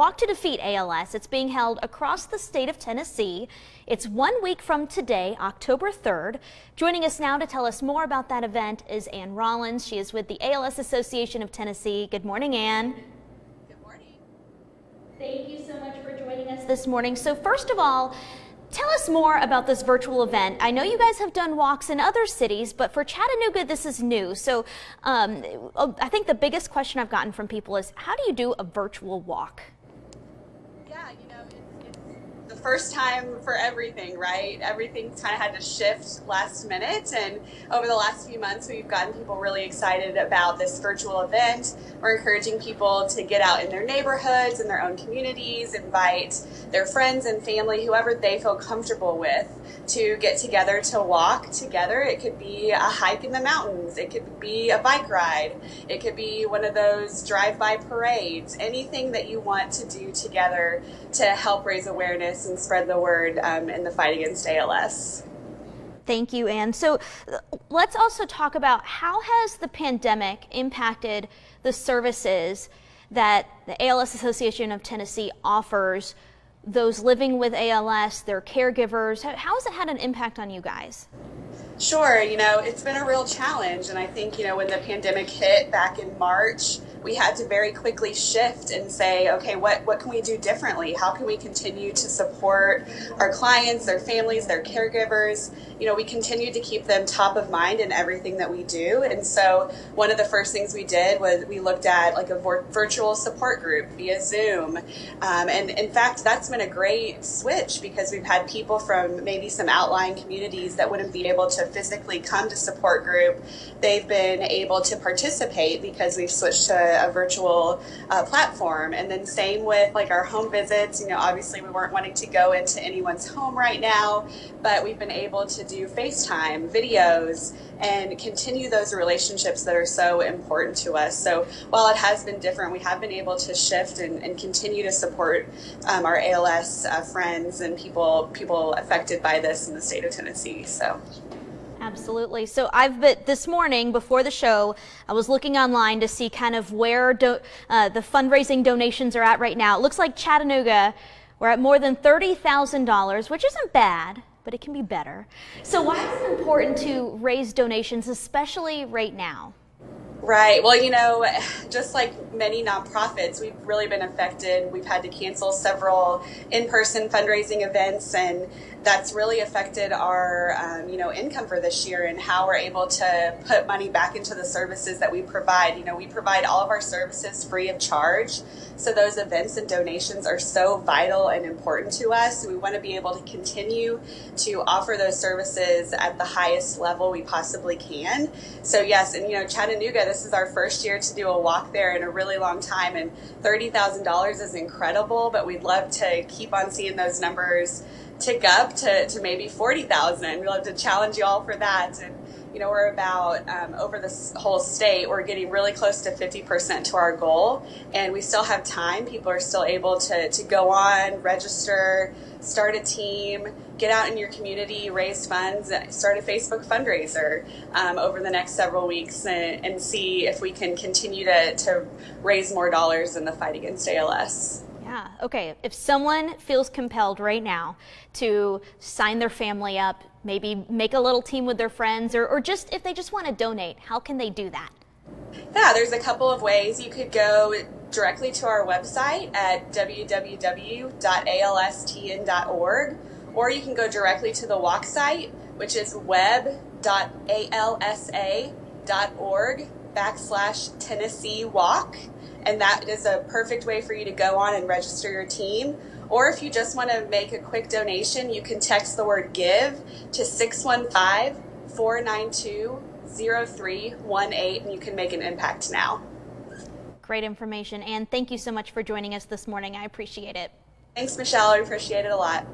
Walk to Defeat ALS. It's being held across the state of Tennessee. It's 1 week from today, October 3rd. Joining us now to tell us more about that event is Rollins. She is with the ALS Association of Tennessee. Good morning, Ann. Good morning. Thank you so much for joining us this morning. So first of all, tell us more about this virtual event. I know you guys have done walks in other cities, but for Chattanooga, this is new. So I think the biggest question I've gotten from people is, how do you do a virtual walk? Yeah, it's the first time for everything, right? Everything's kind of had to shift last minute, and over the last few months, we've gotten people really excited about this virtual event. We're encouraging people to get out in their neighborhoods, in their own communities, invite their friends and family, whoever they feel comfortable with, to get together to walk together. It could be a hike in the mountains. It could be a bike ride. It could be one of those drive-by parades. Anything that you want to do together to help raise awareness and spread the word in the fight against ALS. Thank you, Ann. So let's also talk about how has the pandemic impacted the services that the ALS Association of Tennessee offers those living with ALS, their caregivers. How has it had an impact on you guys? Sure, it's been a real challenge, and I think, when the pandemic hit back in March, we had to very quickly shift and say, okay, what can we do differently? How can we continue to support our clients, their families, their caregivers? We continue to keep them top of mind in everything that we do. And so one of the first things we did was we looked at like a virtual support group via Zoom. And in fact, that's been a great switch because we've had people from maybe some outlying communities that wouldn't be able to physically come to support group. They've been able to participate because we've switched to a virtual platform. And then same with like our home visits. Obviously we weren't wanting to go into anyone's home right now, but we've been able to do FaceTime videos and continue those relationships that are so important to us. So while it has been different, we have been able to shift and continue to support our ALS friends and people affected by this in the state of Tennessee. So. Absolutely. So this morning before the show, I was looking online to see kind of where the fundraising donations are at right now. It looks like Chattanooga, we're at more than $30,000, which isn't bad, but it can be better. So why is it important to raise donations, especially right now? Right. Well, just like many nonprofits, we've really been affected. We've had to cancel several in-person fundraising events, and that's really affected our, income for this year and how we're able to put money back into the services that we provide. We provide all of our services free of charge. So those events and donations are so vital and important to us. We want to be able to continue to offer those services at the highest level we possibly can. So yes, and Chattanooga, this is our first year to do a walk there in a really long time, and $30,000 is incredible, but we'd love to keep on seeing those numbers tick up to maybe 40,000. We'll have to challenge you all for that. And we're about over this whole state, we're getting really close to 50% to our goal, and we still have time. People are still able to go on, register, start a team, get out in your community, raise funds, start a Facebook fundraiser over the next several weeks and see if we can continue to raise more dollars in the fight against ALS. Yeah, okay. If someone feels compelled right now to sign their family up, maybe make a little team with their friends, or just if they just want to donate, how can they do that? Yeah, there's a couple of ways. You could go directly to our website at www.alstn.org, or you can go directly to the walk site, which is web.alsa.org/Tennessee Walk. And that is a perfect way for you to go on and register your team. Or if you just want to make a quick donation, you can text the word GIVE to 615-492-0318, and you can make an impact now. Great information. And thank you so much for joining us this morning. I appreciate it. Thanks, Michelle. I appreciate it a lot.